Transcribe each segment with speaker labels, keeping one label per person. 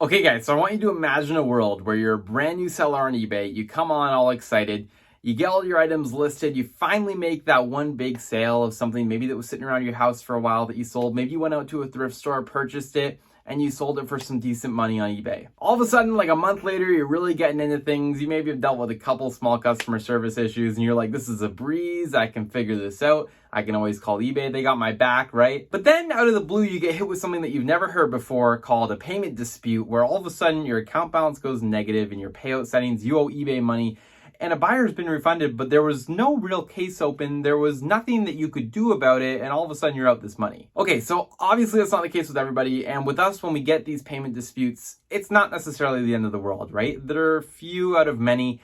Speaker 1: Okay guys, so I want you to imagine a world where you're a brand new seller on eBay, you come on all excited, you get all your items listed, you finally make that one big sale of something maybe that was sitting around your house for a while that you sold, maybe you went out to a thrift store, purchased it, and you sold it for some decent money on eBay. All of a sudden, like a month later, you're really getting into things, you maybe have dealt with a couple small customer service issues, and you're like, this is a breeze, I can figure this out. I can always call eBay, they got my back, right? But then out of the blue, you get hit with something that you've never heard before called a payment dispute, where all of a sudden your account balance goes negative in your payout settings, you owe eBay money, and a buyer's been refunded, but there was no real case open, there was nothing that you could do about it, and all of a sudden you're out this money. Okay, so obviously that's not the case with everybody, and with us, when we get these payment disputes, it's not necessarily the end of the world, right? There are few out of many,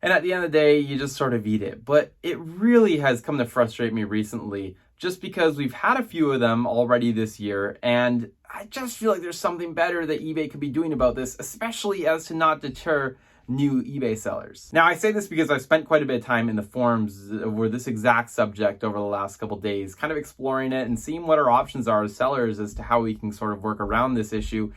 Speaker 1: and at the end of the day, you just sort of eat it. But it really has come to frustrate me recently, just because we've had a few of them already this year, and I just feel like there's something better that eBay could be doing about this, especially as to not deter new eBay sellers. Now, I say this because I've spent quite a bit of time in the forums over this exact subject over the last couple of days, kind of exploring it and seeing what our options are as sellers as to how we can sort of work around this issue.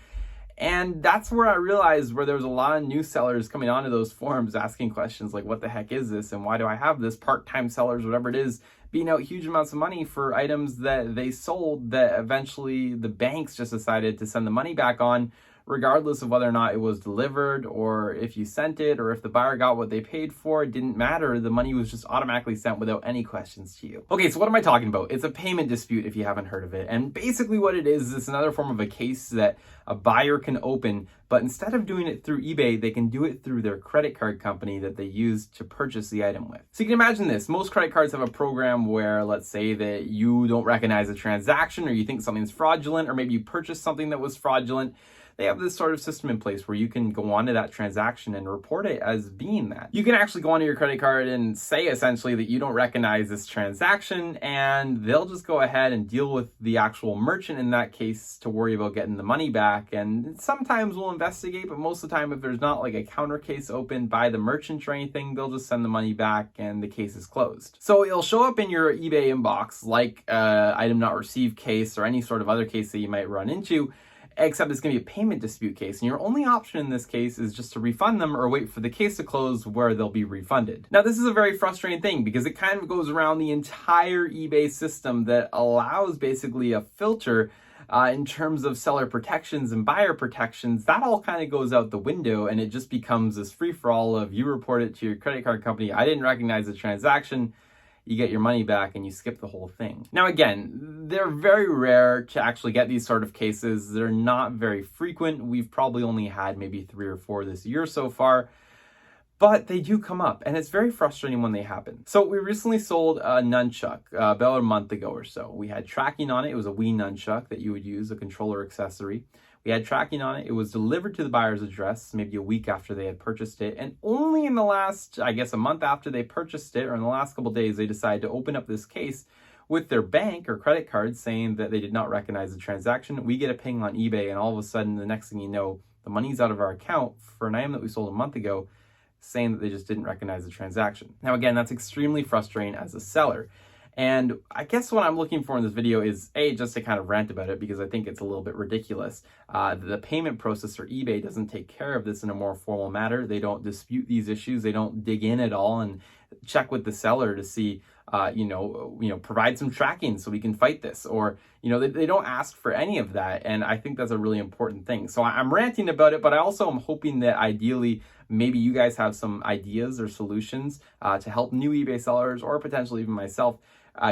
Speaker 1: And that's where I realized where there was a lot of new sellers coming onto those forums asking questions like, what the heck is this? And why do I have this? Part-time sellers, whatever it is, being out huge amounts of money for items that they sold that eventually the banks just decided to send the money back on, regardless of whether or not it was delivered or if you sent it or if the buyer got what they paid for. It didn't matter. The money was just automatically sent without any questions to you. Okay, so what am I talking about? It's a payment dispute if you haven't heard of it. And basically what it is it's another form of a case that a buyer can open, but instead of doing it through eBay, they can do it through their credit card company that they use to purchase the item with. So you can imagine this. Most credit cards have a program where, let's say that you don't recognize a transaction or you think something's fraudulent, or maybe you purchased something that was fraudulent. They have this sort of system in place where you can go onto that transaction and report it as being that. You can actually go onto your credit card and say essentially that you don't recognize this transaction, and they'll just go ahead and deal with the actual merchant in that case to worry about getting the money back. And sometimes we'll investigate, but most of the time, if there's not like a counter case open by the merchant or anything, they'll just send the money back and the case is closed. So it'll show up in your eBay inbox like item not received case or any sort of other case that you might run into, except it's going to be a payment dispute case. And your only option in this case is just to refund them or wait for the case to close where they'll be refunded. Now, this is a very frustrating thing because it kind of goes around the entire eBay system that allows basically a filter in terms of seller protections and buyer protections. That all kind of goes out the window, and it just becomes this free-for-all of you report it to your credit card company, I didn't recognize the transaction, you get your money back and you skip the whole thing. Now again, they're very rare to actually get these sort of cases. They're not very frequent. We've probably only had maybe 3 or 4 this year so far, but they do come up and it's very frustrating when they happen. So we recently sold a nunchuck about a month ago or so. We had tracking on it. It was a Wii nunchuck that you would use, a controller accessory. We had tracking on it. It was delivered to the buyer's address maybe a week after they had purchased it. And only in the last, I guess, a month after they purchased it, or in the last couple of days, they decided to open up this case with their bank or credit card saying that they did not recognize the transaction. We get a ping on eBay, and all of a sudden, the next thing you know, the money's out of our account for an item that we sold a month ago, saying that they just didn't recognize the transaction. Now, again, that's extremely frustrating as a seller. And I guess what I'm looking for in this video is, A, just to kind of rant about it because I think it's a little bit ridiculous. The payment processor, eBay, doesn't take care of this in a more formal manner. They don't dispute these issues. They don't dig in at all and check with the seller to see, provide some tracking so we can fight this. Or, they don't ask for any of that. And I think that's a really important thing. So I'm ranting about it, but I also am hoping that ideally, maybe you guys have some ideas or solutions to help new eBay sellers or potentially even myself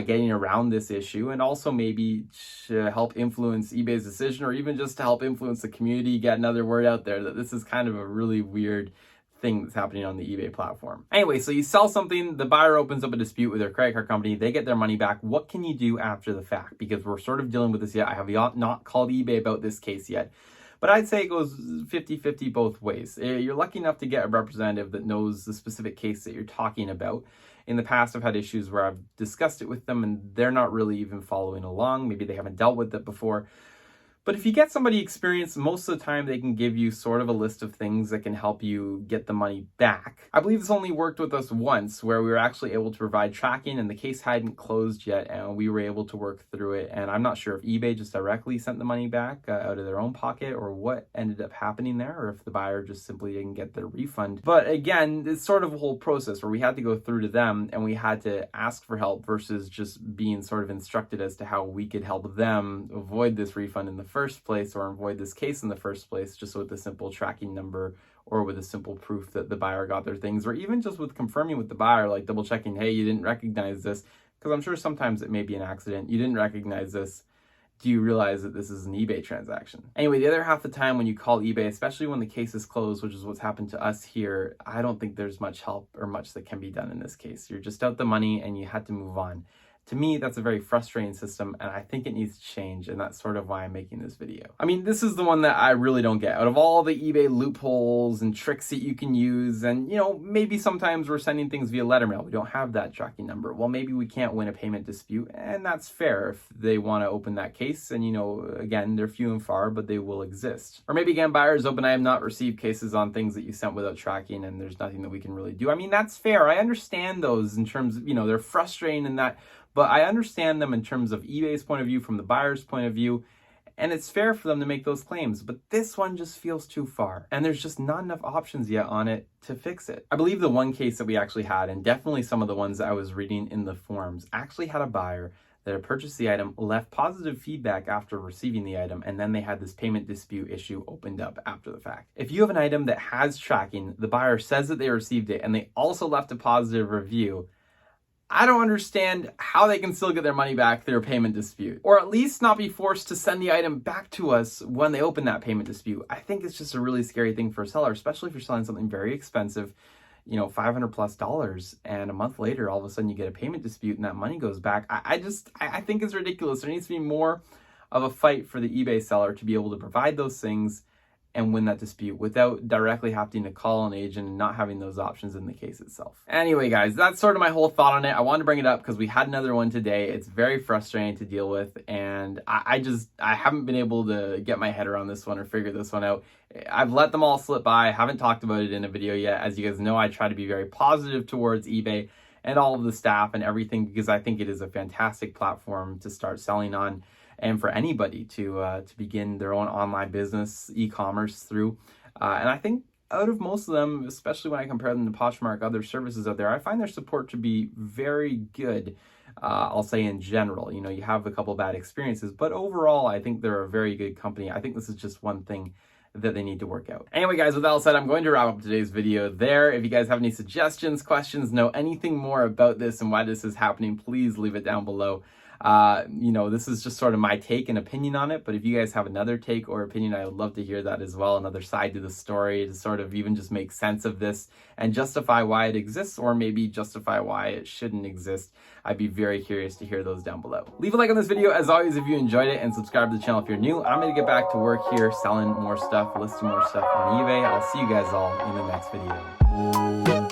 Speaker 1: getting around this issue, and also maybe to help influence eBay's decision, or even just to help influence the community, get another word out there that this is kind of a really weird thing that's happening on the eBay platform. Anyway, so you sell something, the buyer opens up a dispute with their credit card company, they get their money back. What can you do after the fact? Because we're sort of dealing with this yet. I have not called eBay about this case yet. But I'd say it goes 50-50 both ways. You're lucky enough to get a representative that knows the specific case that you're talking about. In the past, I've had issues where I've discussed it with them and they're not really even following along. Maybe they haven't dealt with it before. But if you get somebody experienced, most of the time they can give you sort of a list of things that can help you get the money back. I believe this only worked with us once, where we were actually able to provide tracking and the case hadn't closed yet, and we were able to work through it. And I'm not sure if eBay just directly sent the money back out of their own pocket, or what ended up happening there, or if the buyer just simply didn't get their refund. But again, it's sort of a whole process where we had to go through to them and we had to ask for help versus just being sort of instructed as to how we could help them avoid this refund in the first place, or avoid this case in the first place, just with a simple tracking number, or with a simple proof that the buyer got their things, or even just with confirming with the buyer, like double checking, hey, you didn't recognize this, because I'm sure sometimes it may be an accident. You didn't recognize this. Do you realize that this is an eBay transaction? Anyway, the other half the time when you call eBay, especially when the case is closed, which is what's happened to us here, I don't think there's much help or much that can be done in this case. You're just out the money and you had to move on. To me, that's a very frustrating system, and I think it needs to change, and that's sort of why I'm making this video. I mean, this is the one that I really don't get. Out of all the eBay loopholes and tricks that you can use, and, you know, maybe sometimes we're sending things via lettermail. We don't have that tracking number. Well, maybe we can't win a payment dispute, and that's fair if they want to open that case, and, you know, again, they're few and far, but they will exist. Or maybe, again, buyers open, I have not received cases on things that you sent without tracking, and there's nothing that we can really do. I mean, that's fair. I understand those in terms of, you know, they're frustrating in that, but I understand them in terms of eBay's point of view, from the buyer's point of view, and it's fair for them to make those claims. But this one just feels too far, and there's just not enough options yet on it to fix it. I believe the one case that we actually had, and definitely some of the ones that I was reading in the forums, actually had a buyer that had purchased the item, left positive feedback after receiving the item, and then they had this payment dispute issue opened up after the fact. If you have an item that has tracking, the buyer says that they received it, and they also left a positive review, I don't understand how they can still get their money back through a payment dispute, or at least not be forced to send the item back to us when they open that payment dispute. I think it's just a really scary thing for a seller, especially if you're selling something very expensive, you know, $500+, and a month later, all of a sudden you get a payment dispute and that money goes back. I think it's ridiculous. There needs to be more of a fight for the eBay seller to be able to provide those things and win that dispute without directly having to call an agent and not having those options in the case itself. Anyway, guys, that's sort of my whole thought on it. I wanted to bring it up because we had another one today. It's very frustrating to deal with, and I haven't been able to get my head around this one or figure this one out. I've let them all slip by. I haven't talked about it in a video yet. As you guys know, I try to be very positive towards eBay and all of the staff and everything, because I think it is a fantastic platform to start selling on, and for anybody to begin their own online business, e-commerce through. And I think out of most of them, especially when I compare them to Poshmark, other services out there, I find their support to be very good. I'll say in general, you know, you have a couple bad experiences, but overall, I think they're a very good company. I think this is just one thing that they need to work out. Anyway, guys, with that all said, I'm going to wrap up today's video there. If you guys have any suggestions, questions, know anything more about this and why this is happening, please leave it down below. You know, this is just sort of my take and opinion on it, but if you guys have another take or opinion, I would love to hear that as well. Another side to the story to sort of even just make sense of this and justify why it exists, or maybe justify why it shouldn't exist. I'd be very curious to hear those down below. Leave a like on this video as always if you enjoyed it, and subscribe to the channel if you're new. I'm going to get back to work here selling more stuff, listing more stuff on eBay. I'll see you guys all in the next video.